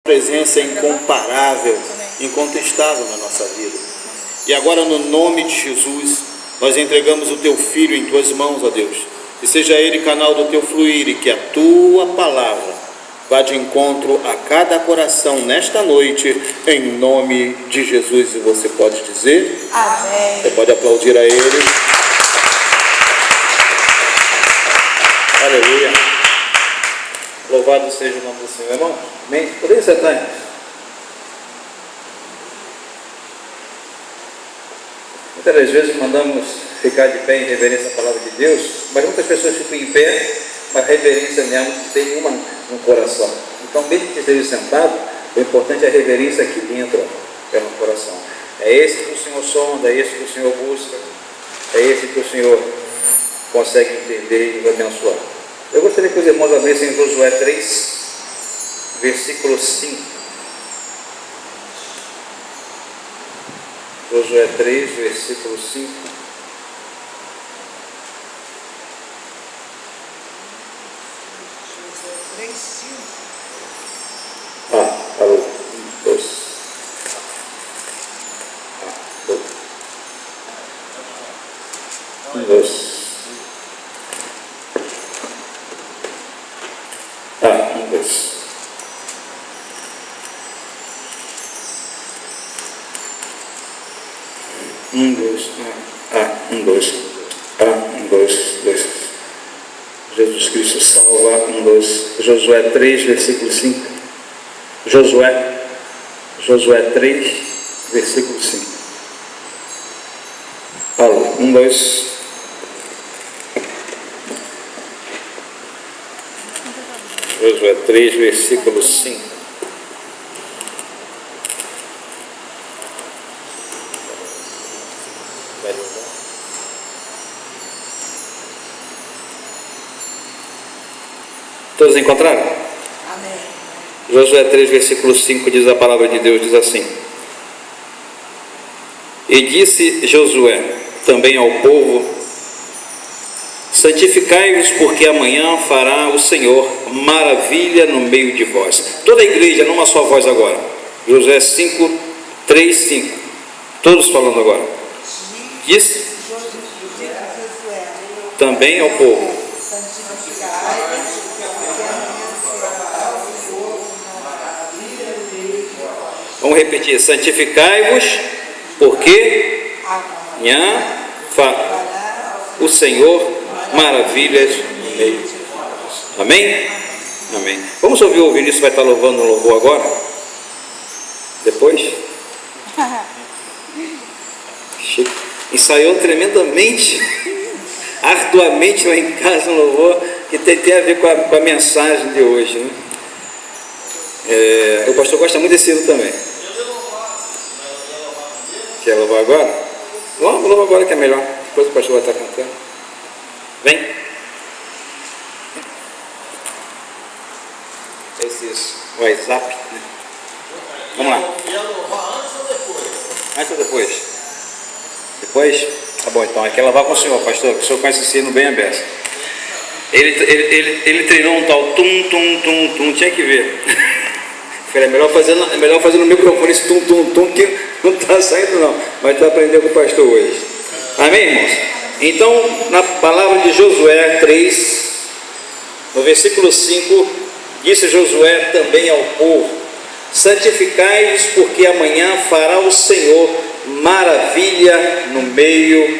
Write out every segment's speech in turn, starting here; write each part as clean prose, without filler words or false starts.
presença incomparável, incontestável na nossa vida. E agora, no nome de Jesus, nós entregamos o Teu Filho em Tuas mãos, ó Deus, e seja Ele canal do Teu fluir, e que a Tua palavra vá de encontro a cada coração nesta noite, em nome de Jesus. E você pode dizer? Amém. Você pode aplaudir a Ele. Aleluia. Louvado seja o nome do Senhor, irmão. Amém. Poderia sentar, irmão? Muitas das vezes mandamos ficar de pé em reverência à palavra de Deus, mas muitas pessoas ficam em pé, mas reverência mesmo não tem nenhuma no coração. Então, mesmo que esteja sentado, o importante é a reverência aqui dentro, é no coração. É esse que o Senhor sonda, é esse que o Senhor busca, é esse que o Senhor consegue entender e abençoar. Eu gostaria que os irmãos abrissem Josué 3, versículo 5. Josué 3, versículo 5. Alô, 1, 2. 1, 2. 1, 2. Um, dois. Jesus Cristo salva. 1, 2. Josué 3, versículo 5. Josué 3, versículo 5. Alô, 1, 2. Josué 3, versículo 5. Todos encontraram? Amém. Josué 3, versículo 5 diz a palavra de Deus, diz assim: E disse Josué também ao povo: Santificai-vos, porque amanhã fará o Senhor maravilha no meio de vós. Toda a igreja, numa só voz agora. Josué 5, 3, 5. Todos falando agora. Disse também ao povo: Vamos repetir: santificai-vos, porque amanhã fará o Senhor maravilhas no meio. Amém? Amém. Vamos ouvir o Vinícius, vai estar louvando o louvor agora? Depois? Chico ensaiou tremendamente, arduamente lá em casa um louvor que tem a ver com a mensagem de hoje, né? O pastor gosta muito desse hino também. Quer louvar agora? Vamos louvar agora que é melhor. Depois o pastor vai estar cantando. Vem. Esses WhatsApp, né? Vamos lá. Antes ou depois? Depois? Tá bom, então. Aqui é louvar com o senhor, pastor, que o senhor conhece esse hino bem a beça. Ele treinou um tal tum, tinha que ver. É melhor fazer no microfone esse tum, que não está saindo não, mas está aprendendo com o pastor hoje. Amém, irmãos? Então, na palavra de Josué 3, no versículo 5, disse Josué também ao povo: Santificai-vos, porque amanhã fará o Senhor maravilha no meio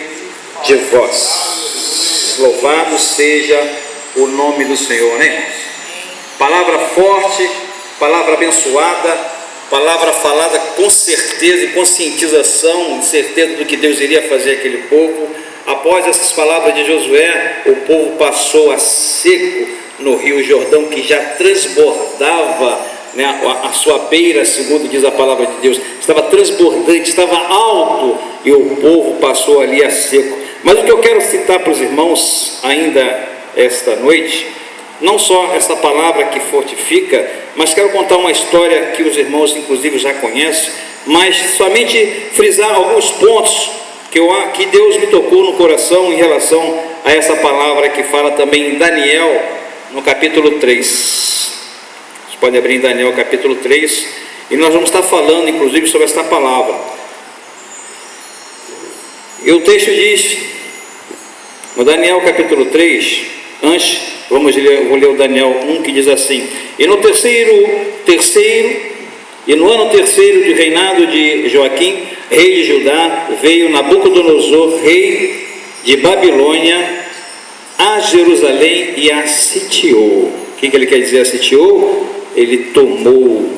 de vós. Louvado seja o nome do Senhor, né, irmãos? Palavra forte, palavra abençoada, palavra falada com certeza e conscientização, certeza do que Deus iria fazer aquele povo. Após essas palavras de Josué, o povo passou a seco no rio Jordão, que já transbordava, né, a sua beira, segundo diz a palavra de Deus, estava transbordante, estava alto, e o povo passou ali a seco. Mas o que eu quero citar para os irmãos ainda esta noite, não só essa palavra que fortifica, mas quero contar uma história que os irmãos inclusive já conhecem, mas somente frisar alguns pontos que Deus me tocou no coração em relação a essa palavra que fala também em Daniel, no capítulo 3. Pode abrir em Daniel capítulo 3, e nós vamos estar falando inclusive sobre esta palavra. E o texto diz, no Daniel capítulo 3, antes, vou ler o Daniel 1, que diz assim: e no ano terceiro de reinado de Joaquim, rei de Judá, veio Nabucodonosor, rei de Babilônia, a Jerusalém e a sitiou. O que ele quer dizer, a sitiou? Ele tomou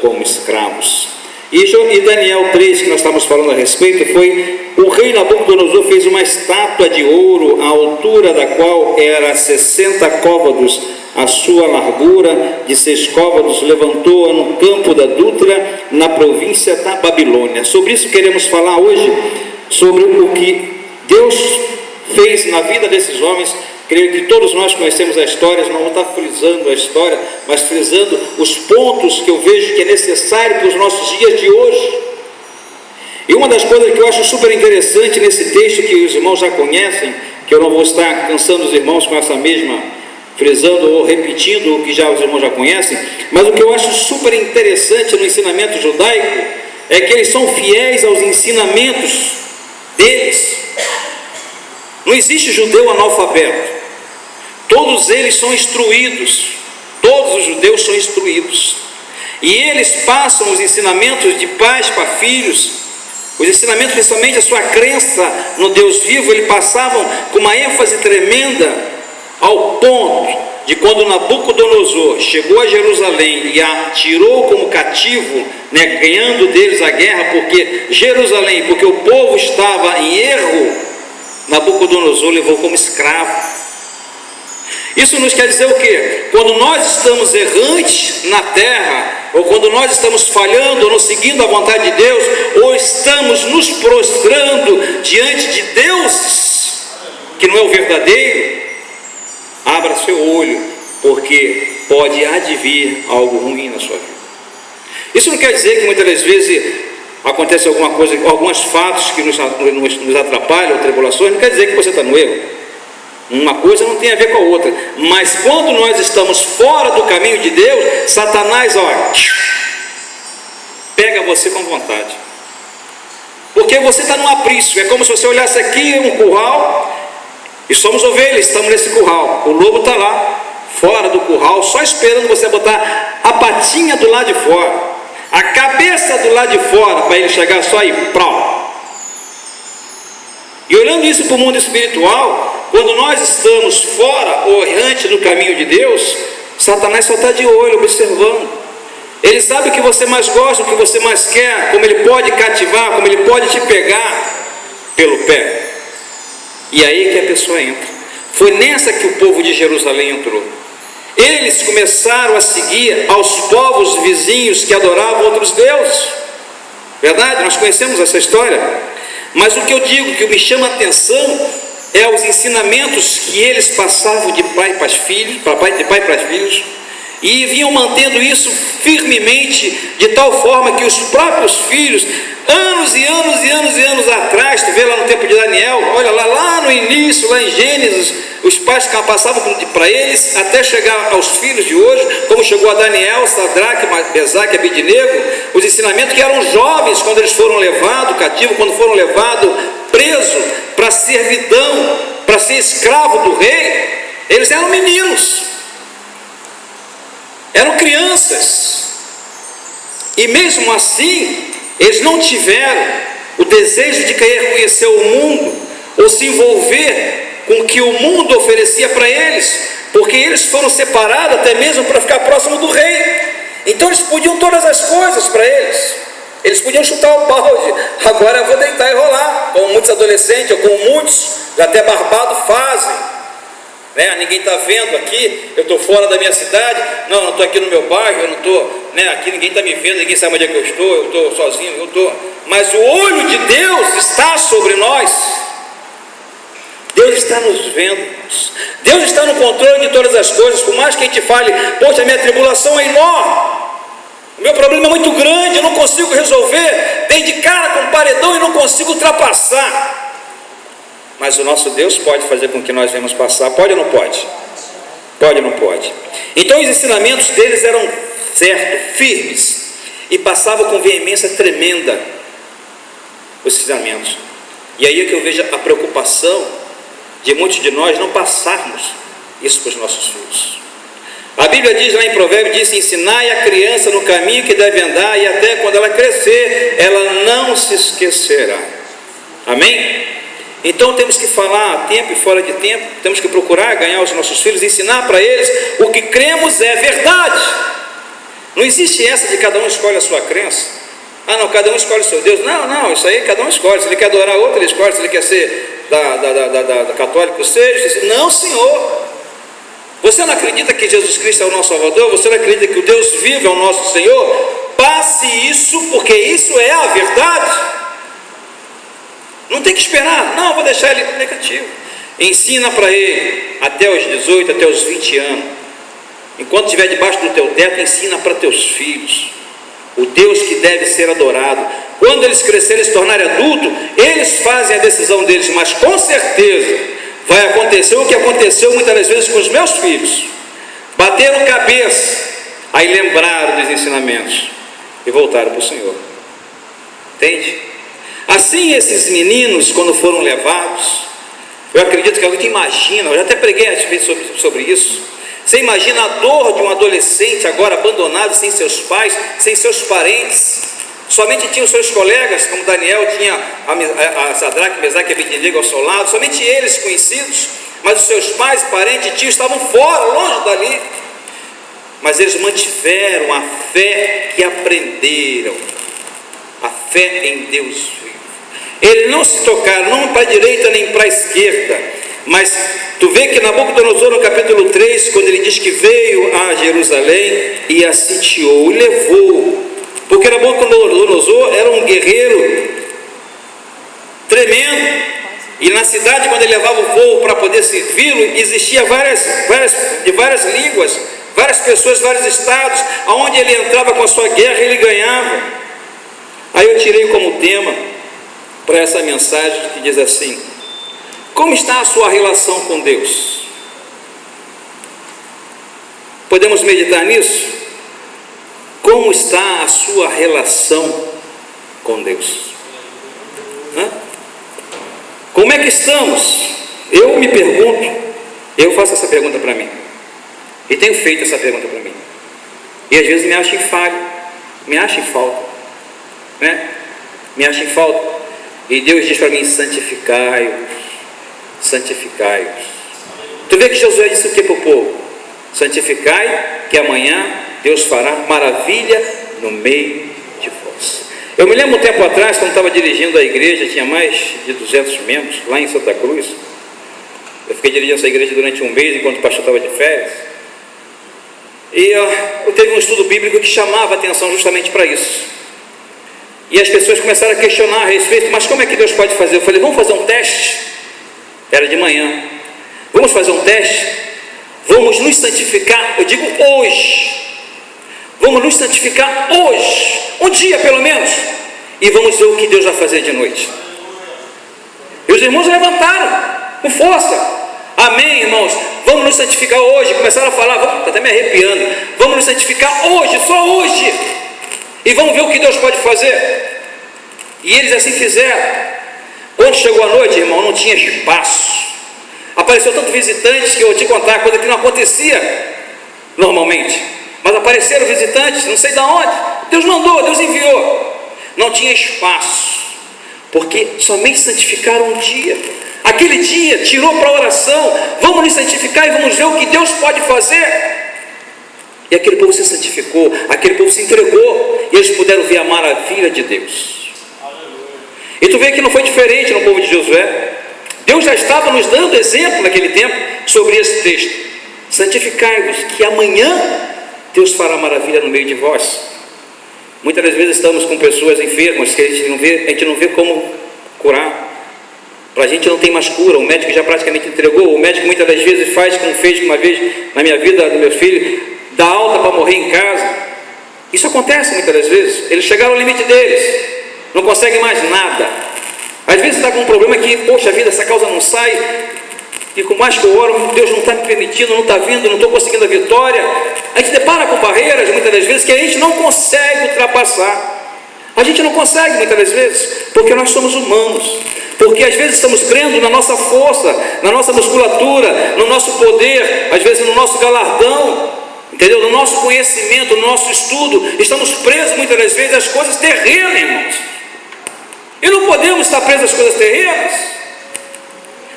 como escravos. E Daniel 3, que nós estamos falando a respeito, foi: o rei Nabucodonosor fez uma estátua de ouro, a altura da qual era 60 côvados, a sua largura de 6 côvados, levantou-a no campo da Dutra, na província da Babilônia. Sobre isso queremos falar hoje, sobre o que Deus fez na vida desses homens. Creio que todos nós conhecemos a história, não vou estar frisando a história, mas frisando os pontos que eu vejo que é necessário para os nossos dias de hoje. E uma das coisas que eu acho super interessante nesse texto, que os irmãos já conhecem, que eu não vou estar cansando os irmãos com essa mesma, frisando ou repetindo o que já os irmãos já conhecem, mas o que eu acho super interessante no ensinamento judaico é que eles são fiéis aos ensinamentos deles. Não existe judeu analfabeto. Todos eles são instruídos, todos os judeus são instruídos, e eles passam os ensinamentos de pais para filhos, os ensinamentos, principalmente a sua crença no Deus vivo, eles passavam com uma ênfase tremenda, ao ponto de quando Nabucodonosor chegou a Jerusalém e a tirou como cativo, ganhando deles a guerra, porque o povo estava em erro, Nabucodonosor levou como escravo. Isso nos quer dizer o quê? Quando nós estamos errantes na terra, ou quando nós estamos falhando, ou não seguindo a vontade de Deus, ou estamos nos prostrando diante de Deus, que não é o verdadeiro, abra seu olho, porque pode advir algo ruim na sua vida. Isso não quer dizer que muitas das vezes acontece alguma coisa, alguns fatos que nos atrapalham, tribulações, não quer dizer que você está no erro. Uma coisa não tem a ver com a outra, mas quando nós estamos fora do caminho de Deus, Satanás, pega você com vontade, porque você está num aprisco. É como se você olhasse aqui um curral, e somos ovelhas, estamos nesse curral, o lobo está lá, fora do curral, só esperando você botar a patinha do lado de fora, a cabeça do lado de fora, para ele chegar só aí, pró. E olhando isso para o mundo espiritual, quando nós estamos fora ou errante do caminho de Deus, Satanás só está de olho, observando. Ele sabe o que você mais gosta, o que você mais quer, como ele pode cativar, como ele pode te pegar pelo pé. E aí que a pessoa entra. Foi nessa que o povo de Jerusalém entrou. Eles começaram a seguir aos povos vizinhos que adoravam outros deuses. Verdade? Nós conhecemos essa história. Mas o que eu digo, que me chama a atenção, é os ensinamentos que eles passavam de pai para filhos, de pai para filhos, e vinham mantendo isso firmemente, de tal forma que os próprios filhos, anos e anos e anos e anos atrás, tu vê lá no tempo de Daniel, olha lá no início, lá em Gênesis, os pais passavam para eles, até chegar aos filhos de hoje, como chegou a Daniel, Sadraque, Mesaque e Abednego, os ensinamentos que eram jovens quando eles foram levados cativo, quando foram levados presos para servidão, para ser escravo do rei, eles eram meninos, eram crianças, e mesmo assim eles não tiveram o desejo de querer conhecer o mundo ou se envolver com o que o mundo oferecia para eles, porque eles foram separados até mesmo para ficar próximo do rei. Então eles podiam todas as coisas para eles podiam chutar o balde, agora eu vou deitar e rolar, como muitos adolescentes, ou como muitos até barbados fazem, ninguém está vendo aqui, eu estou fora da minha cidade, não estou aqui no meu bairro, eu não estou, aqui ninguém está me vendo, ninguém sabe onde é que eu estou sozinho, mas o olho de Deus está sobre nós. Deus está nos vendo, Deus está no controle de todas as coisas. Por mais que a gente fale, poxa, a minha tribulação é enorme, o meu problema é muito grande, eu não consigo resolver, dei de cara com um paredão e não consigo ultrapassar, mas o nosso Deus pode fazer com que nós venhamos passar. Pode ou não pode? Pode ou não pode? Então os ensinamentos deles eram certo, firmes, e passavam com veemência tremenda os ensinamentos. E aí é que eu vejo a preocupação de muitos de nós não passarmos isso para os nossos filhos. A Bíblia diz lá em Provérbios, diz: ensinai a criança no caminho que deve andar, e até quando ela crescer, ela não se esquecerá. Amém? Então temos que falar a tempo e fora de tempo, temos que procurar ganhar os nossos filhos, ensinar para eles o que cremos é verdade. Não existe essa de cada um escolhe a sua crença. Ah não, cada um escolhe o seu Deus. Não, isso aí cada um escolhe. Se ele quer adorar outro, ele escolhe. Se ele quer ser da católico, seja. Não, Senhor. Você não acredita que Jesus Cristo é o nosso Salvador? Você não acredita que o Deus vivo é o nosso Senhor? Passe isso, porque isso é a verdade. Não tem que esperar. Não, vou deixar ele negativo. Ensina para ele até os 18, até os 20 anos. Enquanto estiver debaixo do teu teto, ensina para teus filhos o Deus que deve ser adorado. Quando eles crescerem e se tornarem adultos, eles fazem a decisão deles, mas com certeza vai acontecer o que aconteceu muitas das vezes com os meus filhos. Bateram cabeça, aí lembraram dos ensinamentos e voltaram para o Senhor. Entende? Assim esses meninos, quando foram levados, eu acredito que alguém imagina, eu já até preguei a respeito sobre isso. Você imagina a dor de um adolescente agora abandonado, sem seus pais, sem seus parentes. Somente tinha os seus colegas, como Daniel tinha a Sadraque, Mesaque e Abednego ao seu lado, somente eles conhecidos, mas os seus pais, parentes e tios estavam fora, longe dali. Mas eles mantiveram a fé que aprenderam, a fé em Deus vivo. Eles não se tocaram, não para a direita nem para a esquerda, mas tu vê que Nabucodonosor, no capítulo 3, quando ele diz que veio a Jerusalém e a sitiou e levou, porque Nabucodonosor era um guerreiro tremendo, e na cidade, quando ele levava o povo para poder servi-lo, existia de várias línguas, várias pessoas, vários estados, aonde ele entrava com a sua guerra, ele ganhava. Aí eu tirei como tema para essa mensagem que diz assim: como está a sua relação com Deus? Podemos meditar nisso? Como está a sua relação com Deus? Como é que estamos? Eu me pergunto, eu faço essa pergunta para mim, e tenho feito essa pergunta para mim, e às vezes me acho em falha, me acho em falta, né? Me acho em falta, e Deus diz para mim: santificai-os, santificai-os. Tu vê que Josué disse o que para o povo? Santificai, que amanhã Deus fará maravilha no meio de vós. Eu me lembro um tempo atrás, quando estava dirigindo a igreja, tinha mais de 200 membros, lá em Santa Cruz. Eu fiquei dirigindo essa igreja durante um mês, enquanto o pastor estava de férias. E eu teve um estudo bíblico que chamava a atenção justamente para isso. E as pessoas começaram a questionar a respeito: mas como é que Deus pode fazer? Eu falei: vamos fazer um teste. Era de manhã. Vamos fazer um teste? Vamos nos santificar, eu digo hoje. Vamos nos santificar hoje, um dia pelo menos, e vamos ver o que Deus vai fazer de noite. E os irmãos levantaram com força. Amém, irmãos? Vamos nos santificar hoje. Começaram a falar, está até me arrepiando. Vamos nos santificar hoje, só hoje, e vamos ver o que Deus pode fazer. E eles assim fizeram. Quando chegou a noite, irmão, não tinha espaço. Apareceu tanto visitantes que eu vou te contar, coisa que não acontecia normalmente. Mas apareceram visitantes, não sei de onde. Deus mandou, Deus enviou. Não tinha espaço, porque somente santificaram um dia. Aquele dia tirou para a oração: vamos nos santificar e vamos ver o que Deus pode fazer. E aquele povo se santificou, aquele povo se entregou, e eles puderam ver a maravilha de Deus. E tu vê que não foi diferente no povo de Josué. Deus já estava nos dando exemplo naquele tempo sobre esse texto: santificai-vos, que amanhã Deus fará maravilha no meio de vós. Muitas das vezes estamos com pessoas enfermas que a gente não vê como curar. Para a gente não tem mais cura. O médico já praticamente entregou. O médico muitas das vezes faz como fez uma vez na minha vida do meu filho, dá alta para morrer em casa. Isso acontece muitas das vezes. Eles chegaram ao limite deles, não conseguem mais nada. Às vezes está com um problema que, poxa vida, essa causa não sai. e com mais que eu oro, Deus não está me permitindo, não está vindo, não estou conseguindo a vitória. A gente depara com barreiras, muitas das vezes, que a gente não consegue ultrapassar. A gente não consegue, muitas das vezes, porque nós somos humanos, porque às vezes estamos crendo na nossa força, na nossa musculatura, no nosso poder, às vezes no nosso galardão, entendeu? No nosso conhecimento, no nosso estudo. Estamos presos muitas das vezes às coisas terrenas, irmãos, e não podemos estar presos às coisas terrenas.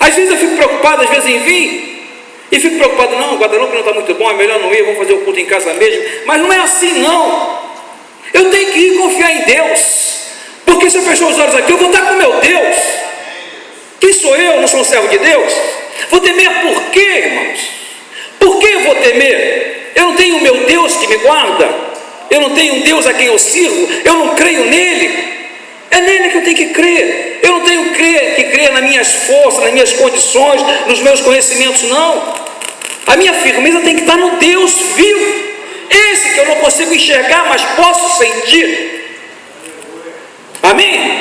Às vezes eu fico preocupado, às vezes, em vir, e fico preocupado, não, o Guadalupe não está muito bom, é melhor não ir, vamos fazer o culto em casa mesmo. Mas não é assim, não. Eu tenho que ir confiar em Deus, porque se eu fechar os olhos aqui, eu vou estar com meu Deus. Quem sou eu? Não sou um servo de Deus? Vou temer por quê, irmãos? Por que eu vou temer? Eu não tenho o meu Deus que me guarda, eu não tenho um Deus a quem eu sirvo, eu não creio nele. É nele que eu tenho que crer. Eu não tenho que crer nas minhas forças, nas minhas condições, nos meus conhecimentos, não. A minha firmeza tem que estar no Deus vivo, esse que eu não consigo enxergar, mas posso sentir. Amém?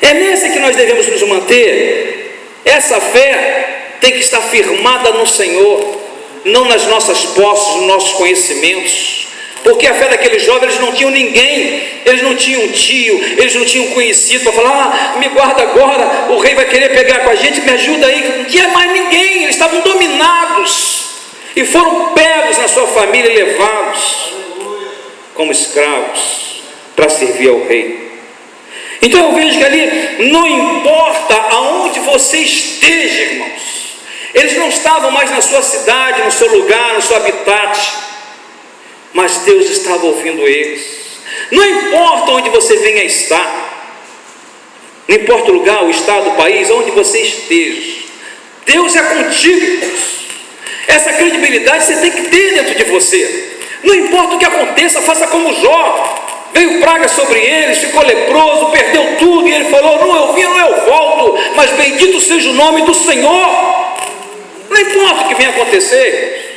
É nesse que nós devemos nos manter. Essa fé tem que estar firmada no Senhor, não nas nossas posses, nos nossos conhecimentos. Porque a fé daqueles jovens, eles não tinham ninguém, eles não tinham um tio, eles não tinham conhecido para falar, me guarda agora, o rei vai querer pegar com a gente, me ajuda aí. Não tinha mais ninguém, eles estavam dominados e foram pegos na sua família e levados como escravos para servir ao rei. Então eu vejo que ali, não importa aonde você esteja, irmãos, eles não estavam mais na sua cidade, no seu lugar, no seu habitat, mas Deus estava ouvindo eles. Não importa onde você venha a estar, não importa o lugar, o estado, o país, onde você esteja, Deus é contigo, irmãos. Essa credibilidade você tem que ter dentro de você. Não importa o que aconteça, faça como Jó. Veio praga sobre eles, ficou leproso, perdeu tudo, e ele falou, não eu vim, não eu volto, mas bendito seja o nome do Senhor. Não importa o que venha acontecer.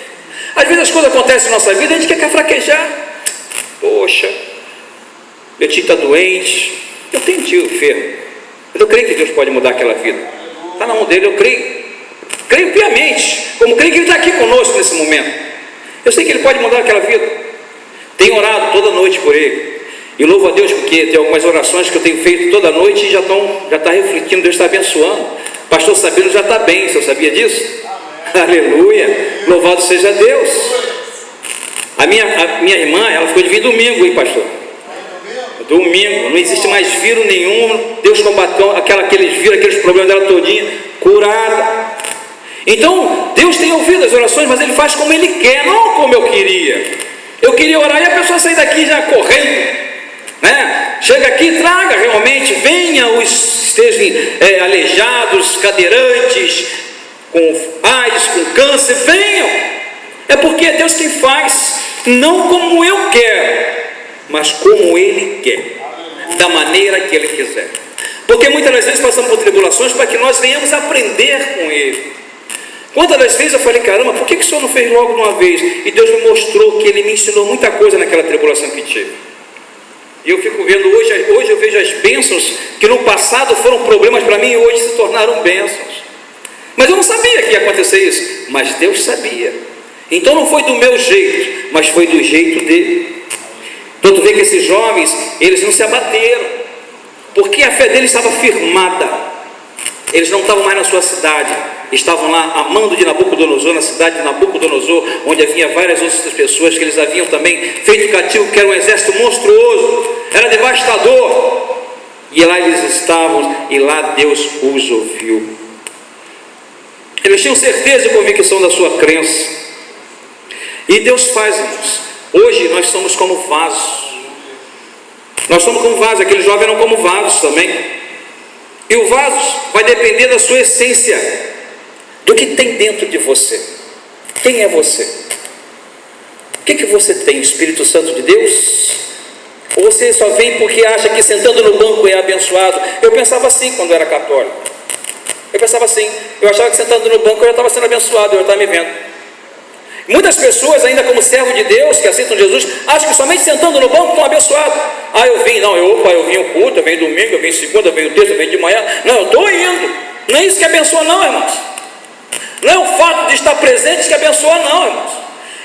Às vezes as coisas acontecem na nossa vida, a gente quer fraquejar. Poxa, meu tio está doente, eu tenho tio enfermo, mas eu creio que Deus pode mudar aquela vida. Está na mão dele, eu creio piamente, como creio que ele está aqui conosco nesse momento. Eu sei que ele pode mudar aquela vida. Tenho orado toda noite por ele, e louvo a Deus porque tem algumas orações que eu tenho feito toda noite e já está refletindo, Deus está abençoando. Pastor Sabino já está bem, você sabia disso? Aleluia, louvado seja Deus. A minha irmã, ela ficou de vir domingo, hein, pastor? Domingo, não existe mais vírus nenhum. Deus combateu aqueles vírus, aqueles problemas dela todinha, curada. Então Deus tem ouvido as orações, mas Ele faz como Ele quer, não como eu queria. Eu queria orar e a pessoa sair daqui já correndo, né? Chega aqui, traga realmente, venha os estejam aleijados, cadeirantes, com AIDS, com câncer, venham. É porque é Deus quem faz, não como eu quero, mas como Ele quer, da maneira que Ele quiser. Porque muitas das vezes passamos por tribulações para que nós venhamos aprender com Ele. Quantas das vezes eu falei, caramba, por que o Senhor não fez logo de uma vez? E Deus me mostrou que Ele me ensinou muita coisa naquela tribulação que tive. E eu fico vendo, hoje eu vejo as bênçãos que no passado foram problemas para mim e hoje se tornaram bênçãos. Mas eu não sabia que ia acontecer isso, mas Deus sabia. Então não foi do meu jeito, mas foi do jeito dele. Então tu vê que esses jovens, eles não se abateram, porque a fé deles estava firmada. Eles não estavam mais na sua cidade, estavam lá amando de Nabucodonosor, na cidade de Nabucodonosor, onde havia várias outras pessoas que eles haviam também feito cativo, que era um exército monstruoso, era devastador. E lá eles estavam, e lá Deus os ouviu. Eles tinham certeza e convicção da sua crença. E Deus faz, irmãos. Hoje nós somos como vasos. Nós somos como vasos. Aqueles jovens eram como vasos também. E o vaso vai depender da sua essência, do que tem dentro de você. Quem é você? O que você tem? O Espírito Santo de Deus? Ou você só vem porque acha que sentando no banco é abençoado? Eu pensava assim quando era católico. Eu pensava assim, eu achava que sentando no banco eu já estava sendo abençoado, eu já estava me vendo. Muitas pessoas, ainda como servo de Deus, que aceitam Jesus, acham que somente sentando no banco estão abençoados. Eu vim ao culto, eu venho domingo, eu venho segunda, eu venho terça, eu venho de manhã. Não, eu estou indo. Não é isso que abençoa não, irmãos. Não é o fato de estar presente que abençoa, não, irmãos.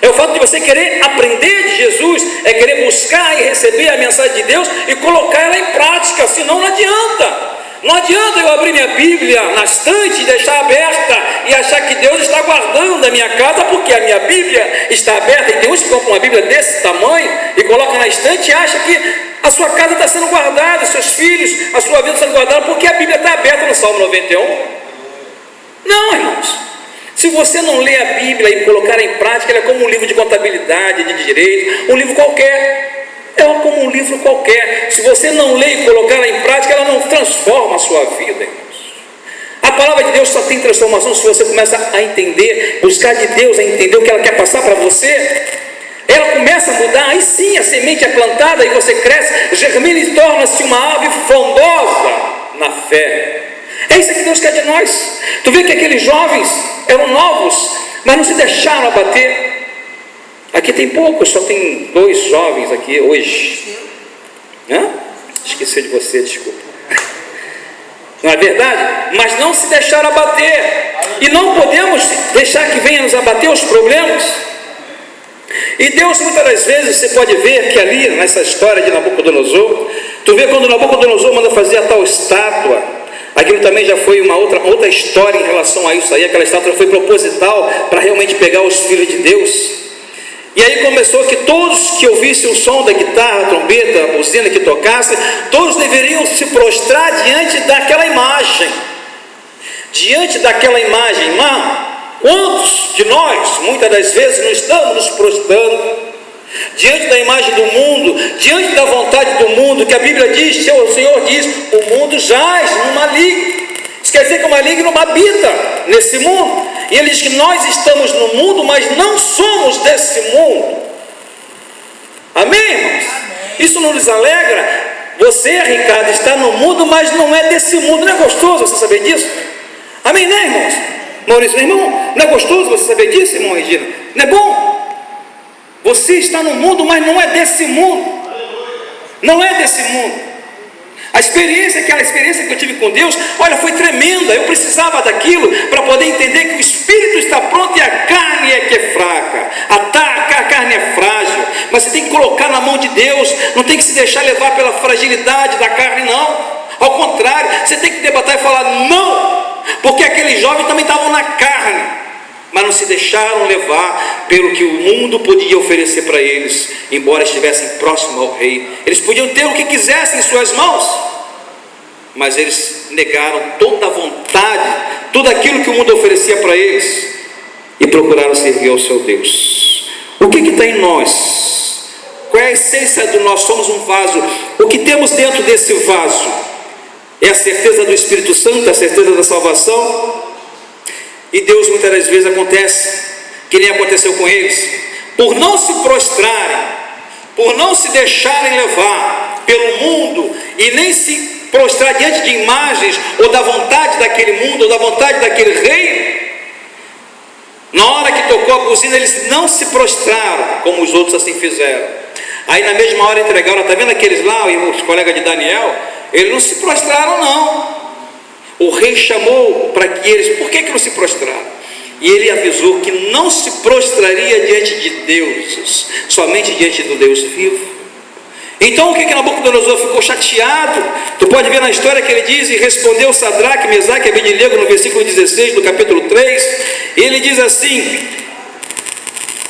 É o fato de você querer aprender de Jesus, é querer buscar e receber a mensagem de Deus e colocar ela em prática, senão não adianta. Não adianta eu abrir minha Bíblia na estante e deixar aberta e achar que Deus está guardando a minha casa, porque a minha Bíblia está aberta. E tem uns que compram uma Bíblia desse tamanho e coloca na estante e acha que a sua casa está sendo guardada, os seus filhos, a sua vida está sendo guardada, porque a Bíblia está aberta no Salmo 91. Não, irmãos. Se você não ler a Bíblia e colocar em prática, ela é como um livro de contabilidade, de direito, um livro qualquer. Ela é como um livro qualquer. Se você não lê e colocar ela em prática, ela não transforma a sua vida, irmãos. A palavra de Deus só tem transformação se você começa a entender, buscar de Deus, a entender o que ela quer passar para você. Ela começa a mudar, aí sim a semente é plantada e você cresce, germina e torna-se uma árvore frondosa na fé. É isso que Deus quer de nós. Tu vê que aqueles jovens eram novos, mas não se deixaram abater. Aqui tem poucos, só tem 2 jovens aqui hoje. Hã? Esqueci de você, desculpa. Não é verdade? Mas não se deixaram abater. E não podemos deixar que venha nos abater os problemas. E Deus, muitas das vezes, você pode ver que ali, nessa história de Nabucodonosor, tu vê quando Nabucodonosor manda fazer a tal estátua. Aquilo também já foi uma outra história em relação a isso aí. Aquela estátua foi proposital para realmente pegar os filhos de Deus. E aí começou que todos que ouvissem o som da guitarra, trombeta, buzina que tocasse, todos deveriam se prostrar diante daquela imagem. Diante daquela imagem, irmão, quantos de nós, muitas das vezes, não estamos nos prostrando diante da imagem do mundo, diante da vontade do mundo, que a Bíblia diz, o Senhor diz, o mundo jaz no maligno. Isso quer dizer que o maligno habita nesse mundo. E ele diz que nós estamos no mundo, mas não somos desse mundo. Amém, irmãos? Amém. Isso não lhes alegra? Você, Ricardo, está no mundo, mas não é desse mundo. Não é gostoso você saber disso? Amém, né, irmãos? Maurício, meu irmão, não é gostoso você saber disso, irmão Regina? Não é bom? Você está no mundo, mas não é desse mundo. Não é desse mundo. Aquela experiência que eu tive com Deus, olha, foi tremenda. Eu precisava daquilo para poder entender que o Espírito está pronto e a carne é que é fraca. A carne é frágil, mas você tem que colocar na mão de Deus. Não tem que se deixar levar pela fragilidade da carne, não. Ao contrário, você tem que debater e falar não, porque aqueles jovens também estavam na carne, mas não se deixaram levar pelo que o mundo podia oferecer para eles, embora estivessem próximos ao rei. Eles podiam ter o que quisessem em suas mãos, mas eles negaram toda a vontade, tudo aquilo que o mundo oferecia para eles, e procuraram servir ao seu Deus. O que está em nós? Qual é a essência do nós? Somos um vaso. O que temos dentro desse vaso? É a certeza do Espírito Santo, a certeza da salvação. E Deus muitas das vezes acontece, que nem aconteceu com eles, por não se prostrarem, por não se deixarem levar pelo mundo, e nem se prostrar diante de imagens, ou da vontade daquele mundo, ou da vontade daquele rei. Na hora que tocou a buzina, eles não se prostraram, como os outros assim fizeram. Aí na mesma hora entregaram, está vendo aqueles lá, os colegas de Daniel, eles não se prostraram não. O rei chamou para que eles, por que não se prostraram? E ele avisou que não se prostraria diante de deuses, somente diante do Deus vivo. Então o que Nabucodonosor ficou chateado? Tu pode ver na história que ele diz, e respondeu Sadraque, Mesaque e Abednego no versículo 16 do capítulo 3, ele diz assim: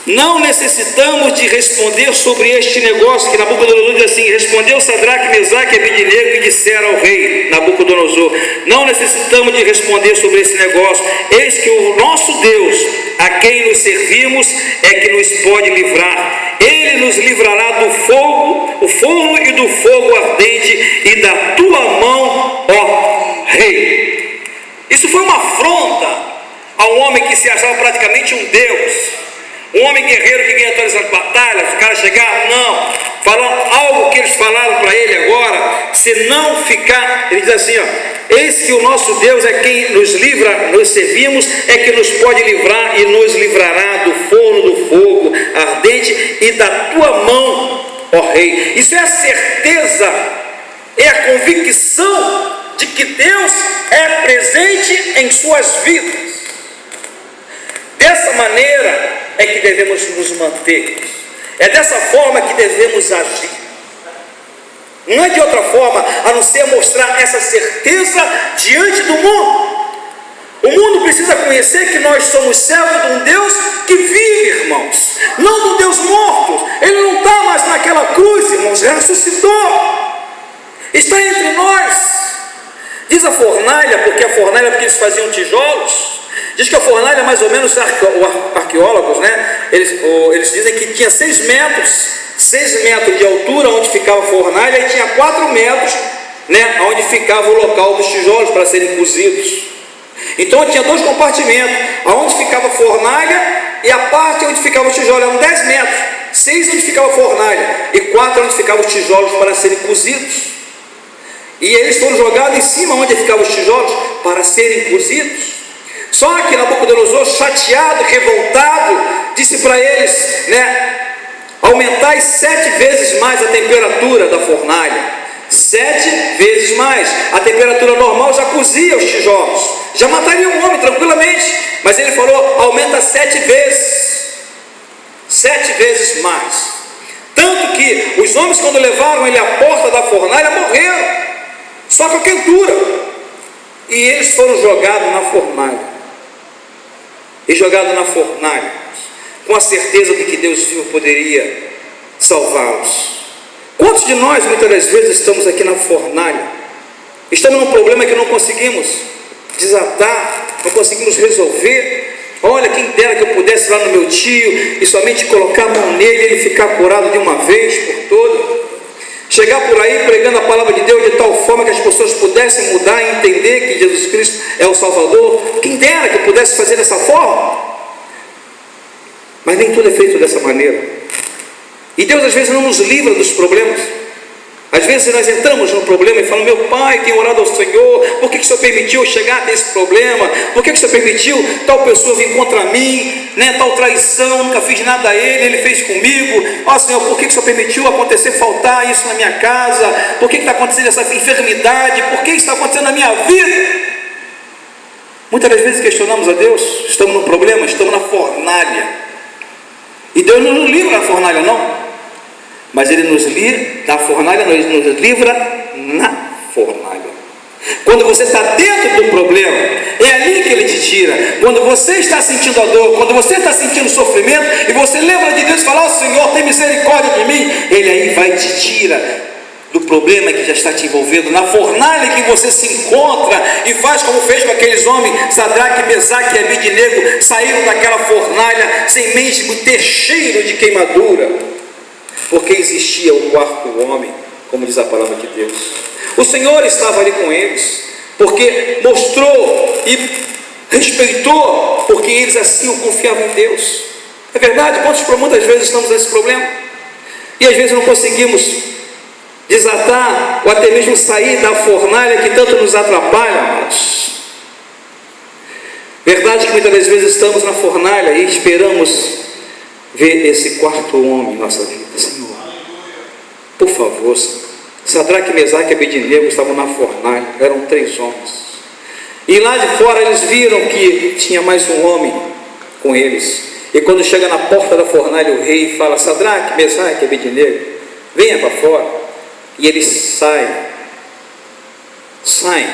não necessitamos de responder sobre este negócio, que Nabucodonosor diz assim, respondeu Sadraque, Mesaque e Abednego e disseram ao rei Nabucodonosor, não necessitamos de responder sobre esse negócio, eis que o nosso Deus, a quem nos servimos, é que nos pode livrar. Ele nos livrará do fogo, o forno e do fogo ardente, e da tua mão, ó rei. Isso foi uma afronta a um homem que se achava praticamente um Deus, um homem guerreiro que ganha todas as batalhas. O cara chegar, não, falar algo que eles falaram para ele agora, se não ficar, ele diz assim, ó, eis que o nosso Deus é quem nos livra, nós servimos, é que nos pode livrar e nos livrará do forno, do fogo ardente e da tua mão, ó rei. Isso é a certeza, é a convicção de que Deus é presente em suas vidas. Dessa maneira é que devemos nos manter. É dessa forma que devemos agir. Não é de outra forma a não ser mostrar essa certeza diante do mundo. O mundo precisa conhecer que nós somos servos de um Deus que vive, irmãos. Não de um Deus morto. Ele não está mais naquela cruz, irmãos. Ressuscitou. Está entre nós. Diz a fornalha, porque a fornalha é porque eles faziam tijolos. Diz que a fornalha, mais ou menos, os arqueólogos, né? Eles dizem que tinha 6 metros de altura onde ficava a fornalha, e tinha 4 metros, né, onde ficava o local dos tijolos para serem cozidos. Então tinha 2 compartimentos, aonde ficava a fornalha e a parte onde ficava o tijolo. Eram 10 metros, 6 onde ficava a fornalha e 4 onde ficavam os tijolos para serem cozidos. E eles foram jogados em cima onde ficavam os tijolos para serem cozidos. Só que Nabucodonosor, chateado, revoltado, disse para eles, né, aumentai 7 vezes mais a temperatura da fornalha. 7 vezes mais. A temperatura normal já cozia os tijolos, já mataria um homem tranquilamente. Mas ele falou, aumenta 7 vezes. 7 vezes mais. Tanto que os homens, quando levaram ele à porta da fornalha, morreram, só com a quentura. E eles foram jogados na fornalha. E jogados na fornalha, com a certeza de que Deus vivo poderia salvá-los. Quantos de nós, muitas das vezes, estamos aqui na fornalha? Estamos num problema que não conseguimos desatar, não conseguimos resolver. Olha, quem dera que eu pudesse ir lá no meu tio e somente colocar a mão nele e ele ficar curado de uma vez por todas. Chegar por aí pregando a palavra de Deus de tal forma que as pessoas pudessem mudar e entender que Jesus Cristo é o Salvador. Quem dera que eu pudesse fazer dessa forma. Mas nem tudo é feito dessa maneira. E Deus às vezes não nos livra dos problemas. Às vezes nós entramos no problema e falamos, meu pai, tenho orado ao Senhor, por que o Senhor permitiu eu chegar até esse problema? Por que o Senhor permitiu tal pessoa vir contra mim, né? Tal traição, nunca fiz nada a ele fez comigo. Ó Senhor, por que o Senhor permitiu acontecer, faltar isso na minha casa? Por que está acontecendo essa enfermidade? Por que isso está acontecendo na minha vida? Muitas das vezes questionamos a Deus, estamos no problema, estamos na fornalha. E Deus não nos livra da fornalha, não. Mas Ele nos livra da fornalha, nos livra na fornalha. Quando você está dentro do problema, é ali que Ele te tira. Quando você está sentindo a dor, quando você está sentindo o sofrimento, e você lembra de Deus e fala, ó Senhor, tem misericórdia de mim, Ele aí vai e te tira do problema que já está te envolvendo, na fornalha que você se encontra, e faz como fez com aqueles homens, Sadraque, Mesaque e Abednego, saíram daquela fornalha sem mesmo ter cheiro de queimadura. Porque existia o 4º homem, como diz a palavra de Deus. O Senhor estava ali com eles, porque mostrou e respeitou, porque eles assim o confiavam em Deus. É verdade, muitas vezes estamos nesse problema, e às vezes não conseguimos desatar, ou até mesmo sair da fornalha que tanto nos atrapalha, amados. Verdade que muitas das vezes estamos na fornalha e esperamos ver esse 4º homem em nossa vida. Senhor, por favor, Sadraque, Mesaque e Abednego estavam na fornalha, eram 3 homens, e lá de fora eles viram que tinha mais um homem com eles, e quando chega na porta da fornalha o rei fala, Sadraque, Mesaque e Abednego, venha para fora, e eles saem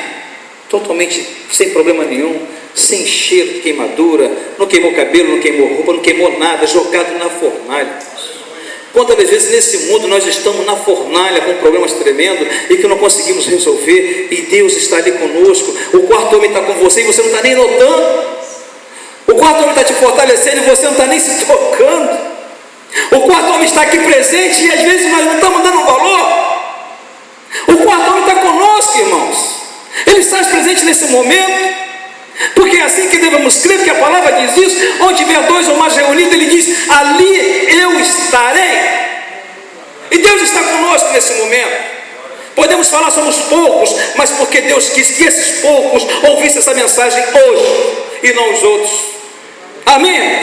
totalmente sem problema nenhum, sem cheiro de queimadura, não queimou cabelo, não queimou roupa, não queimou nada, jogado na fornalha. Quantas vezes nesse mundo nós estamos na fornalha com problemas tremendos e que não conseguimos resolver, e Deus está ali conosco, o 4º homem está com você e você não está nem notando, o 4º homem está te fortalecendo e você não está nem se tocando, o 4º homem está aqui presente e às vezes nós não estamos dando valor. O 4º homem está conosco, irmãos, Ele está presente nesse momento, porque é assim que devemos crer, porque a palavra diz isso, onde tiver 2 ou mais reunidos, Ele diz, ali eu estarei, e Deus está conosco nesse momento. Podemos falar, somos poucos, mas porque Deus quis que esses poucos ouvissem essa mensagem hoje, e não os outros. Amém?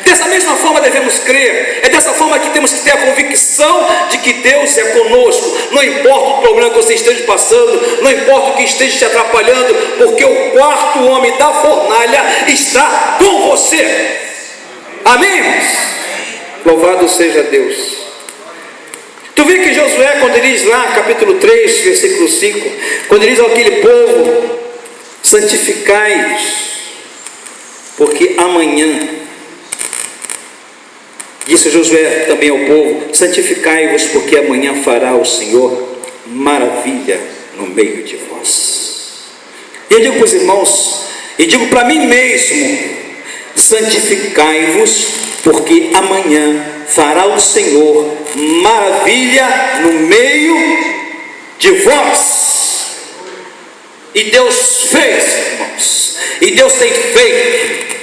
Dessa mesma forma devemos crer, é dessa forma que temos que ter a convicção de que Deus é conosco. não importa o problema que você esteja passando, não importa o que esteja te atrapalhando, porque o quarto homem da fornalha está com você. Amém, irmãos? Louvado seja Deus. Tu vê que Josué, quando ele diz lá, capítulo 3, versículo 5, quando ele diz àquele povo: santificai-vos, porque amanhã, disse Josué também ao povo: santificai-vos, porque amanhã fará o Senhor maravilha no meio de vós. E eu digo para os irmãos, e digo para mim mesmo: santificai-vos, porque amanhã fará o Senhor maravilha no meio de vós. E Deus fez, irmãos, e Deus tem feito,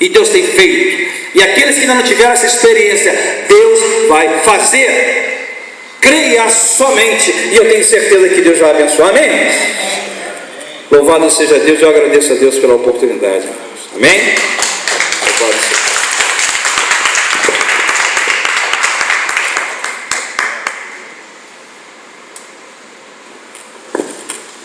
e Deus tem feito. E aqueles que ainda não tiveram essa experiência, Deus vai fazer. Creia somente, e eu tenho certeza que Deus vai abençoar. Amém? Louvado seja Deus, eu agradeço a Deus pela oportunidade. Amém?